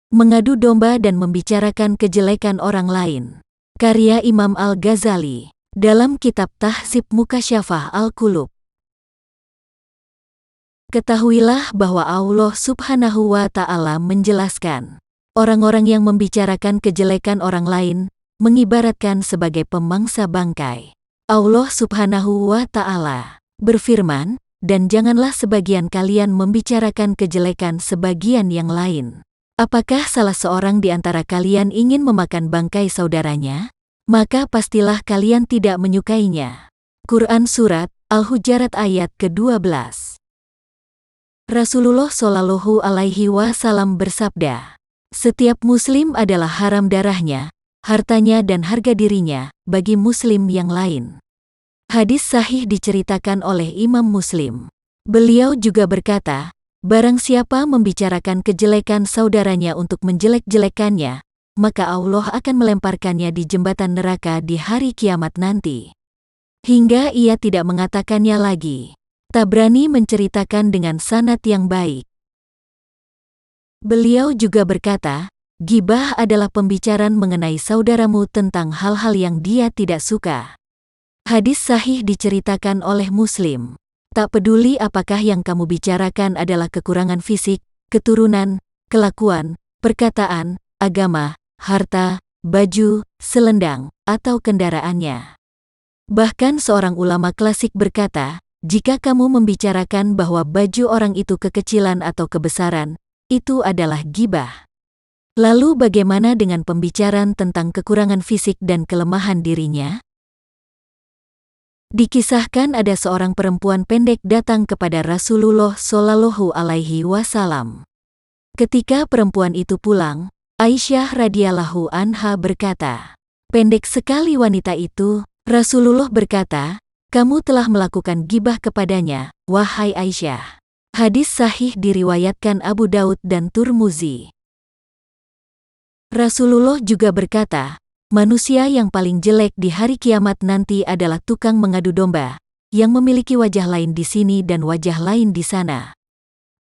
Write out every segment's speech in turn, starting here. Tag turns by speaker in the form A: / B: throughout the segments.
A: Mengadu domba dan membicarakan kejelekan orang lain. Karya Imam Al-Ghazali dalam kitab Tahzib Mukasyafah Al-Qulub. Ketahuilah bahwa Allah Subhanahu wa Ta'ala menjelaskan, orang-orang yang membicarakan kejelekan orang lain mengibaratkan sebagai pemangsa bangkai. Allah Subhanahu wa Ta'ala berfirman, dan janganlah sebagian kalian membicarakan kejelekan sebagian yang lain. Apakah salah seorang di antara kalian ingin memakan bangkai saudaranya? Maka pastilah kalian tidak menyukainya. Quran Surat Al-Hujarat ayat ke-12. Rasulullah Shallallahu Alaihi Wasallam bersabda, setiap muslim adalah haram darahnya, hartanya dan harga dirinya bagi muslim yang lain. Hadis sahih diceritakan oleh Imam Muslim. Beliau juga berkata, barang siapa membicarakan kejelekan saudaranya untuk menjelek-jelekannya, maka Allah akan melemparkannya di jembatan neraka di hari kiamat nanti. Hingga ia tidak mengatakannya lagi. Tabrani menceritakan dengan sanad yang baik. Beliau juga berkata, ghibah adalah pembicaraan mengenai saudaramu tentang hal-hal yang dia tidak suka. Hadis sahih diceritakan oleh Muslim. Tak peduli apakah yang kamu bicarakan adalah kekurangan fisik, keturunan, kelakuan, perkataan, agama, harta, baju, selendang, atau kendaraannya. Bahkan seorang ulama klasik berkata, jika kamu membicarakan bahwa baju orang itu kekecilan atau kebesaran, itu adalah ghibah. Lalu bagaimana dengan pembicaraan tentang kekurangan fisik dan kelemahan dirinya? Dikisahkan ada seorang perempuan pendek datang kepada Rasulullah Shallallahu Alaihi Wasallam. Ketika perempuan itu pulang, Aisyah radhiyallahu anha berkata, pendek sekali wanita itu. Rasulullah berkata, kamu telah melakukan ghibah kepadanya, wahai Aisyah. Hadis sahih diriwayatkan Abu Daud dan Tirmidzi. Rasulullah juga berkata, manusia yang paling jelek di hari kiamat nanti adalah tukang mengadu domba, yang memiliki wajah lain di sini dan wajah lain di sana.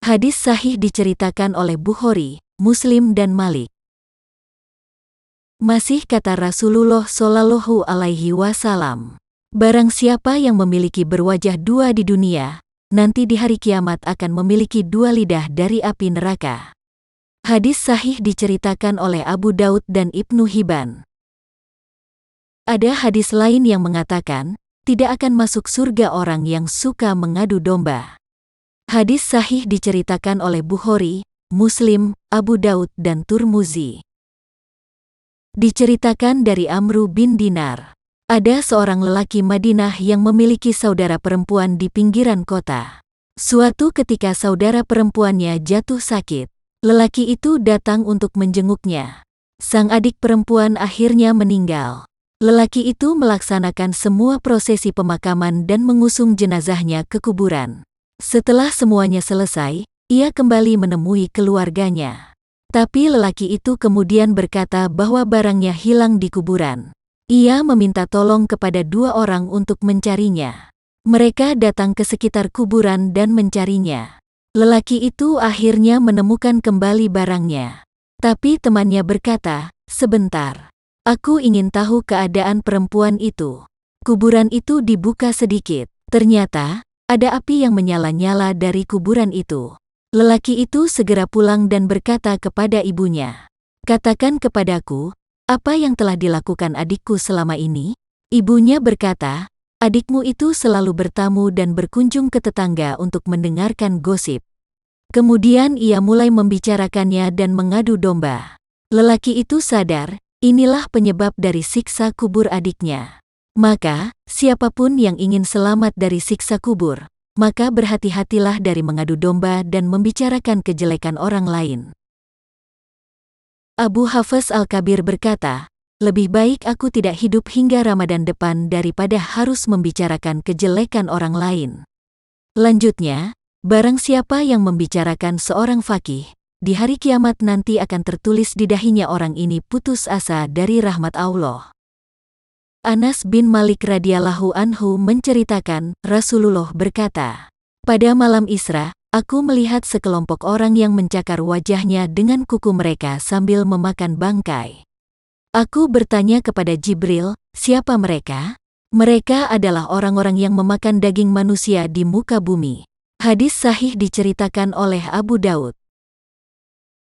A: Hadis sahih diceritakan oleh Bukhari, Muslim dan Malik. Masih kata Rasulullah Shallallahu Alaihi Wasallam, barang siapa yang memiliki berwajah dua di dunia, nanti di hari kiamat akan memiliki dua lidah dari api neraka. Hadis sahih diceritakan oleh Abu Daud dan Ibnu Hibban. Ada hadis lain yang mengatakan, tidak akan masuk surga orang yang suka mengadu domba. Hadis sahih diceritakan oleh Bukhari, Muslim, Abu Daud dan Tirmidzi. Diceritakan dari Amru bin Dinar, ada seorang lelaki Madinah yang memiliki saudara perempuan di pinggiran kota. Suatu ketika saudara perempuannya jatuh sakit, lelaki itu datang untuk menjenguknya. Sang adik perempuan akhirnya meninggal. Lelaki itu melaksanakan semua prosesi pemakaman dan mengusung jenazahnya ke kuburan. Setelah semuanya selesai, ia kembali menemui keluarganya. Tapi lelaki itu kemudian berkata bahwa barangnya hilang di kuburan. Ia meminta tolong kepada dua orang untuk mencarinya. Mereka datang ke sekitar kuburan dan mencarinya. Lelaki itu akhirnya menemukan kembali barangnya. Tapi temannya berkata, sebentar. Aku ingin tahu keadaan perempuan itu. Kuburan itu dibuka sedikit. Ternyata, ada api yang menyala-nyala dari kuburan itu. Lelaki itu segera pulang dan berkata kepada ibunya, katakan kepadaku, apa yang telah dilakukan adikku selama ini? Ibunya berkata, adikmu itu selalu bertamu dan berkunjung ke tetangga untuk mendengarkan gosip. Kemudian ia mulai membicarakannya dan mengadu domba. Lelaki itu sadar, inilah penyebab dari siksa kubur adiknya. Maka, siapapun yang ingin selamat dari siksa kubur, maka berhati-hatilah dari mengadu domba dan membicarakan kejelekan orang lain. Abu Hafs Al-Kabir berkata, lebih baik aku tidak hidup hingga Ramadan depan daripada harus membicarakan kejelekan orang lain. Lanjutnya, barang siapa yang membicarakan seorang faqih, di hari kiamat nanti akan tertulis di dahinya orang ini putus asa dari rahmat Allah. Anas bin Malik radhiyallahu anhu menceritakan, Rasulullah berkata, pada malam Isra, aku melihat sekelompok orang yang mencakar wajahnya dengan kuku mereka sambil memakan bangkai. Aku bertanya kepada Jibril, siapa mereka? Mereka adalah orang-orang yang memakan daging manusia di muka bumi. Hadis sahih diceritakan oleh Abu Daud.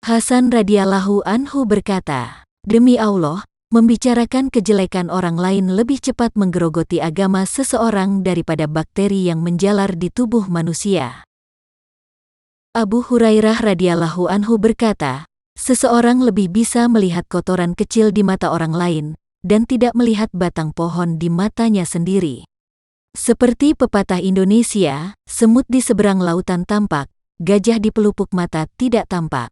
A: Hasan radhiyallahu anhu berkata, demi Allah, membicarakan kejelekan orang lain lebih cepat menggerogoti agama seseorang daripada bakteri yang menjalar di tubuh manusia. Abu Hurairah radhiyallahu anhu berkata, seseorang lebih bisa melihat kotoran kecil di mata orang lain, dan tidak melihat batang pohon di matanya sendiri. Seperti pepatah Indonesia, semut di seberang lautan tampak, gajah di pelupuk mata tidak tampak.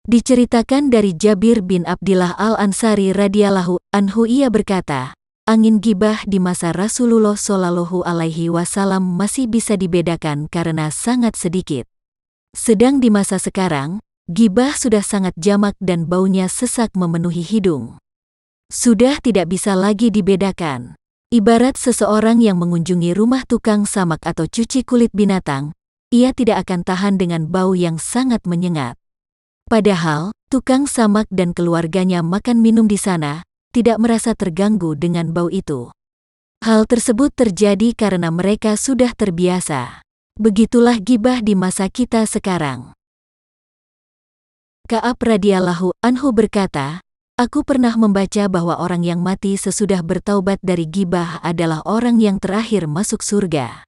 A: Diceritakan dari Jabir bin Abdillah Al-Ansari radhiyallahu anhu, ia berkata, angin gibah di masa Rasulullah Shallallahu alaihi wasallam masih bisa dibedakan karena sangat sedikit. Sedang di masa sekarang, gibah sudah sangat jamak dan baunya sesak memenuhi hidung. Sudah tidak bisa lagi dibedakan. Ibarat seseorang yang mengunjungi rumah tukang samak atau cuci kulit binatang, ia tidak akan tahan dengan bau yang sangat menyengat. Padahal, tukang samak dan keluarganya makan minum di sana, tidak merasa terganggu dengan bau itu. Hal tersebut terjadi karena mereka sudah terbiasa. Begitulah gibah di masa kita sekarang. Ka'ab radhiyallahu anhu berkata, aku pernah membaca bahwa orang yang mati sesudah bertaubat dari gibah adalah orang yang terakhir masuk surga.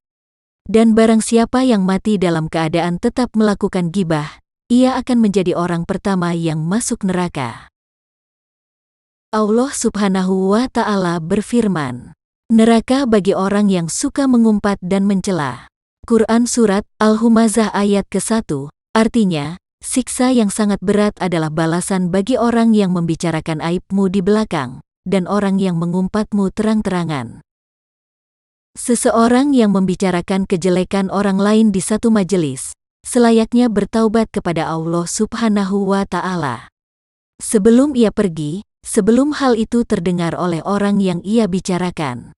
A: Dan barang siapa yang mati dalam keadaan tetap melakukan gibah, ia akan menjadi orang pertama yang masuk neraka. Allah Subhanahu wa Ta'ala berfirman, neraka bagi orang yang suka mengumpat dan mencela. Quran Surat Al-Humazah ayat ke-1, artinya, siksa yang sangat berat adalah balasan bagi orang yang membicarakan aibmu di belakang, dan orang yang mengumpatmu terang-terangan. Seseorang yang membicarakan kejelekan orang lain di satu majelis, selayaknya bertaubat kepada Allah Subhanahu wa Ta'ala. Sebelum ia pergi, sebelum hal itu terdengar oleh orang yang ia bicarakan.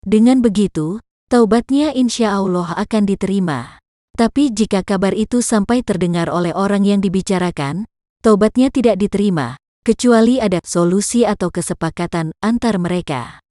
A: Dengan begitu, taubatnya insya Allah akan diterima. Tapi jika kabar itu sampai terdengar oleh orang yang dibicarakan, taubatnya tidak diterima, kecuali ada solusi atau kesepakatan antar mereka.